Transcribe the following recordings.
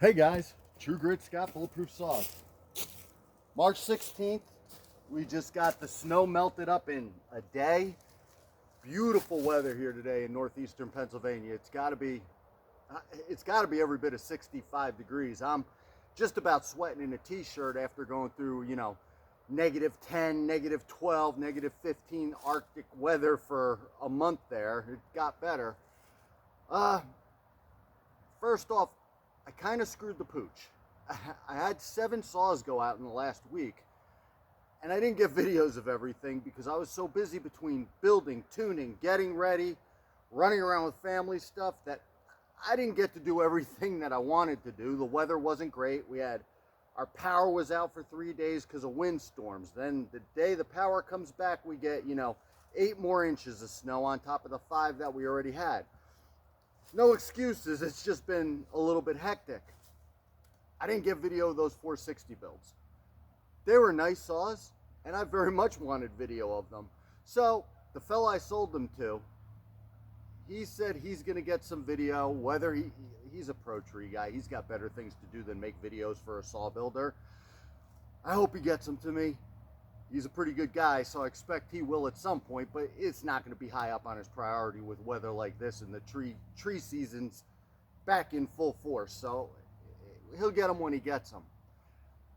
Hey guys, True Grit Scott Bulletproof Saws. March 16th, we just got the snow melted up in a day. Beautiful weather here today in northeastern Pennsylvania. It's got to be every bit of 65 degrees. I'm just about sweating in a t-shirt after going through, -10, -12, -15 Arctic weather for a month there. It got better. First off, I kind of screwed the pooch. I had 7 saws go out in the last week, and I didn't get videos of everything because I was so busy between building, tuning, getting ready, running around with family stuff that I didn't get to do everything that I wanted to do. The weather wasn't great. Our power was out for 3 days because of windstorms. Then the day the power comes back, we get, 8 more inches of snow on top of the 5 that we already had. No excuses, it's just been a little bit hectic. I didn't get video of those 460 builds. They were nice saws, and I very much wanted video of them. So the fella I sold them to, he said he's gonna get some video, whether he's a pro tree guy, he's got better things to do than make videos for a saw builder. I hope he gets them to me. He's a pretty good guy, so I expect he will at some point, but it's not going to be high up on his priority with weather like this and the tree season's back in full force. So he'll get them when he gets them.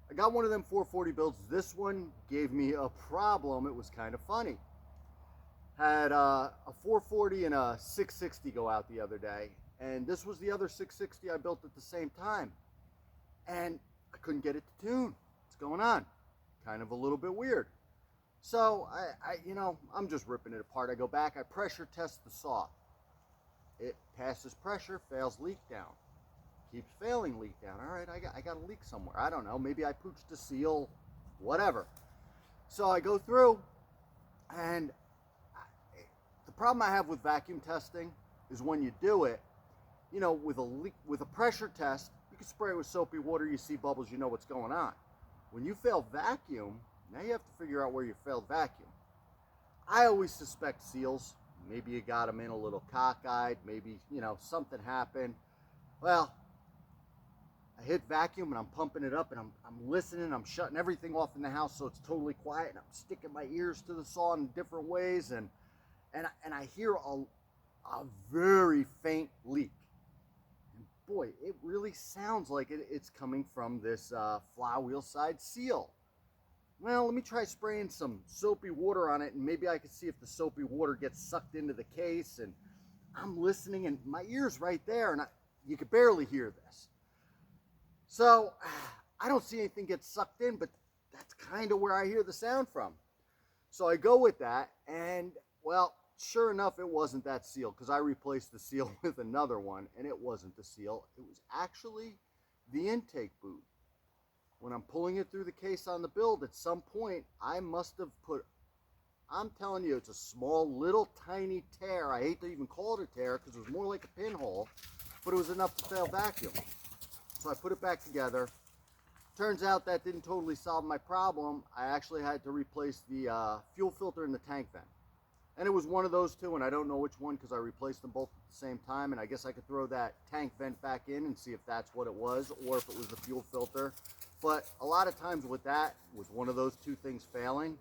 I got one of them 440 builds. This one gave me a problem. It was kind of funny. Had a 440 and a 660 go out the other day, and this was the other 660 I built at the same time, and I couldn't get it to tune. What's going on? Kind of a little bit weird. So I'm just ripping it apart. I go back, I pressure test the saw. It passes pressure, fails leak down. Keeps failing leak down. All right, I got a leak somewhere. I don't know, maybe I pooched a seal, whatever. So I go through, and the problem I have with vacuum testing is when you do it, with a pressure test, you can spray it with soapy water, you see bubbles, you know what's going on. When you fail vacuum, now you have to figure out where you failed vacuum. I always suspect seals. Maybe you got them in a little cockeyed. Maybe, something happened. Well, I hit vacuum and I'm pumping it up and I'm listening. I'm shutting everything off in the house so it's totally quiet. And I'm sticking my ears to the saw in different ways. And I hear a very faint leak. Boy, it really sounds like it's coming from this flywheel side seal. Well, let me try spraying some soapy water on it, and maybe I can see if the soapy water gets sucked into the case. And I'm listening, and my ear's right there, and you could barely hear this. So I don't see anything get sucked in, but that's kind of where I hear the sound from. So I go with that, and well, sure enough, it wasn't that seal, because I replaced the seal with another one, and it wasn't the seal. It was actually the intake boot. When I'm pulling it through the case on the build, at some point, I must have I'm telling you, it's a small, little, tiny tear. I hate to even call it a tear, because it was more like a pinhole, but it was enough to fail vacuum. So I put it back together. Turns out that didn't totally solve my problem. I actually had to replace the fuel filter in the tank vent. And it was one of those two, and I don't know which one because I replaced them both at the same time, and I guess I could throw that tank vent back in and see if that's what it was, or if it was the fuel filter. But a lot of times with one of those two things failing,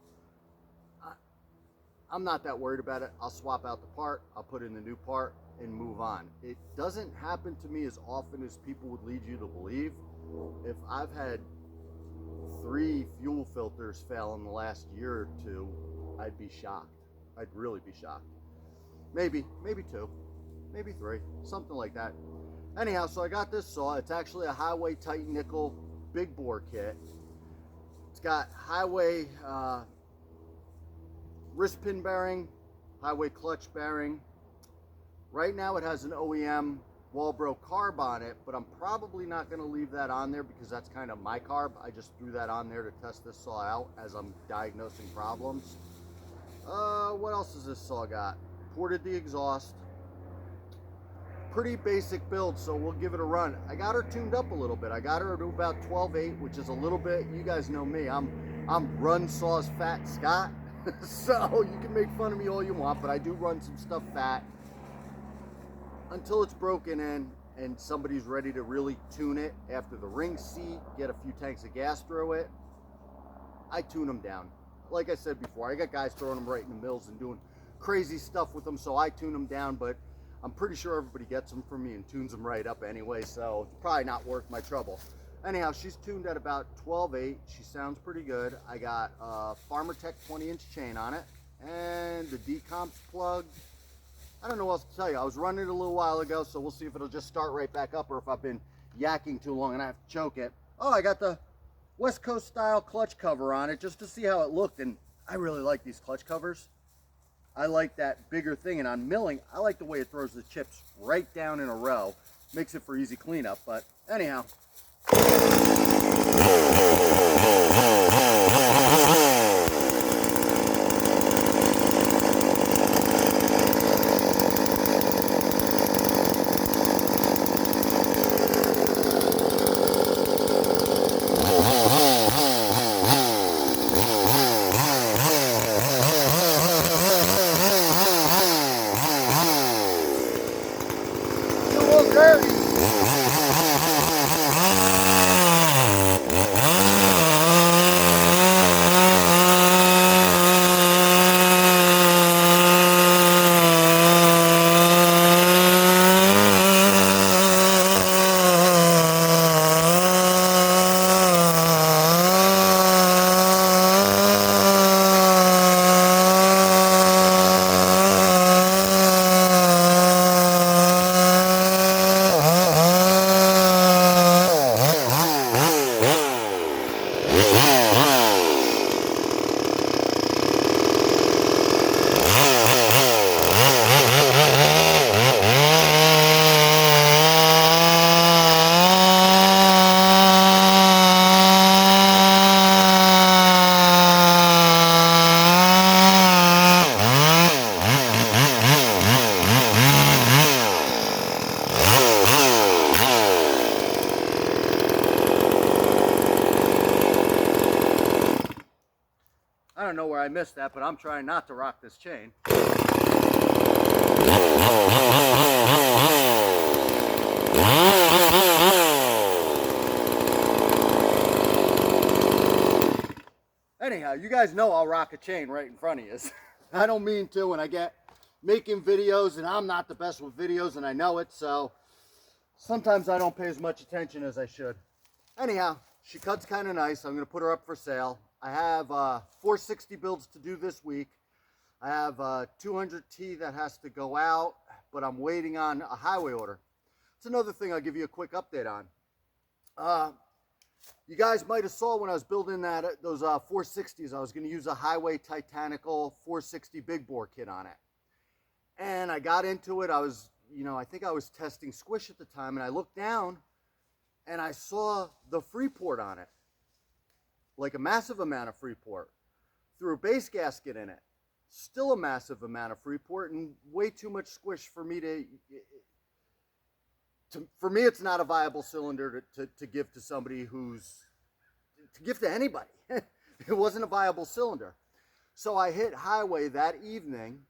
I'm not that worried about it. I'll swap out the part, I'll put in the new part, and move on. It doesn't happen to me as often as people would lead you to believe. If I've had 3 fuel filters fail in the last year or 2, I'd be shocked. I'd really be shocked. Maybe 2, maybe 3, something like that. Anyhow, so I got this saw. It's actually a Hyway Titan Nickel big bore kit. It's got Hyway wrist pin bearing, Hyway clutch bearing. Right now it has an OEM Walbro carb on it, but I'm probably not going to leave that on there because that's kind of my carb. I just threw that on there to test this saw out as I'm diagnosing problems. What else has this saw got? Ported the exhaust. Pretty basic build, so we'll give it a run. I got her tuned up a little bit. I got her to about 12.8, which is a little bit, you guys know me, I'm run saws fat Scott. So you can make fun of me all you want, but I do run some stuff fat until it's broken in, and somebody's ready to really tune it after the ring seat, get a few tanks of gas through it, I tune them down. Like I said before, I got guys throwing them right in the mills and doing crazy stuff with them, so I tune them down, but I'm pretty sure everybody gets them from me and tunes them right up anyway, so it's probably not worth my trouble. Anyhow, she's tuned at about 12.8. She sounds pretty good. I got a Farmer Tech 20-inch chain on it, and the decomps plugged. I don't know what else to tell you. I was running it a little while ago, so we'll see if it'll just start right back up or if I've been yakking too long and I have to choke it. Oh, I got the West Coast style clutch cover on it just to see how it looked, and I really like these clutch covers. I like that bigger thing, and on milling, I like the way it throws the chips right down in a row. Makes it for easy cleanup, but anyhow. I don't know where I missed that, but I'm trying not to rock this chain. Anyhow, you guys know I'll rock a chain right in front of you. I don't mean to, when I get making videos, and I'm not the best with videos, and I know it, so sometimes I don't pay as much attention as I should. Anyhow, she cuts kind of nice. I'm going to put her up for sale. I have 460 builds to do this week. I have 200T that has to go out, but I'm waiting on a Hyway order. It's another thing I'll give you a quick update on. You guys might have saw when I was building those 460s, I was going to use a Hyway Titanical 460 big bore kit on it. And I got into it. I was, I think I was testing squish at the time, and I looked down and I saw the Freeport on it. Like a massive amount of Freeport. Threw a base gasket in it. Still a massive amount of Freeport, and way too much squish for me for me, it's not a viable cylinder to give to somebody to give to anybody. It wasn't a viable cylinder. So I hit Hyway that evening,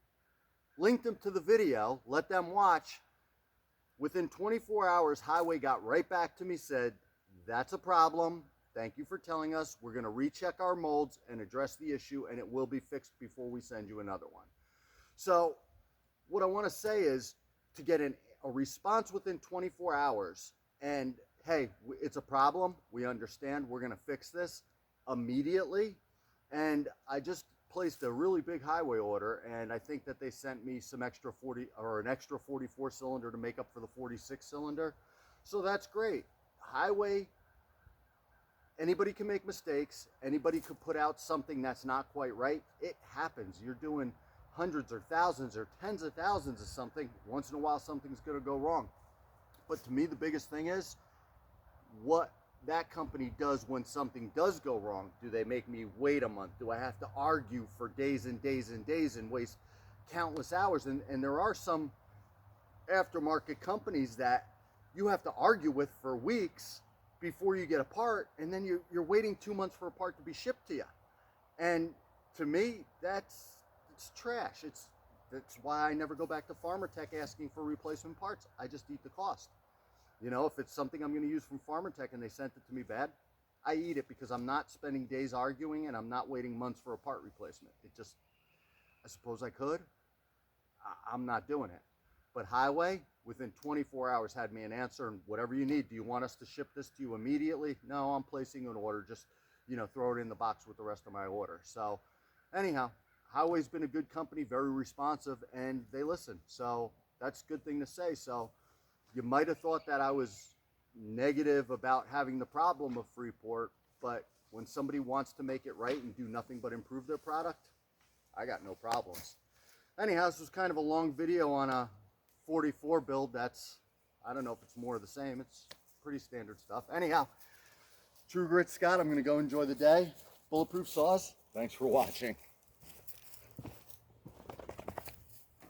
linked them to the video, let them watch. Within 24 hours, Hyway got right back to me, said, that's a problem. Thank you for telling us. We're going to recheck our molds and address the issue, and it will be fixed before we send you another one. So what I want to say is to get a response within 24 hours, and hey, it's a problem. We understand. We're going to fix this immediately. And I just placed a really big Hyway order, and I think that they sent me some extra an extra 44 cylinder to make up for the 46 cylinder. So that's great. Hyway, anybody can make mistakes. Anybody could put out something that's not quite right. It happens. You're doing hundreds or thousands or tens of thousands of something. Once in a while, something's going to go wrong. But to me, the biggest thing is what that company does when something does go wrong. Do they make me wait a month? Do I have to argue for days and days and days and waste countless hours? And there are some aftermarket companies that you have to argue with for weeks before you get a part, and then you're waiting 2 months for a part to be shipped to you. And to me, it's trash. That's why I never go back to Farmer Tech asking for replacement parts. I just eat the cost. You know, if it's something I'm going to use from Farmer Tech and they sent it to me bad, I eat it because I'm not spending days arguing and I'm not waiting months for a part replacement. It just, I suppose I could. I'm not doing it. But Hyway, within 24 hours, had me an answer, and whatever you need. Do you want us to ship this to you immediately? No, I'm placing an order. Just, you know, throw it in the box with the rest of my order. So anyhow, Hyway's been a good company, very responsive, and they listen. So that's a good thing to say. So you might have thought that I was negative about having the problem of Freeport, but when somebody wants to make it right and do nothing but improve their product, I got no problems. Anyhow, this was kind of a long video on a 44 build. That's, I don't know if it's more of the same. It's pretty standard stuff. Anyhow, True Grit Scott, I'm going to go enjoy the day. Bulletproof Saws, thanks for watching.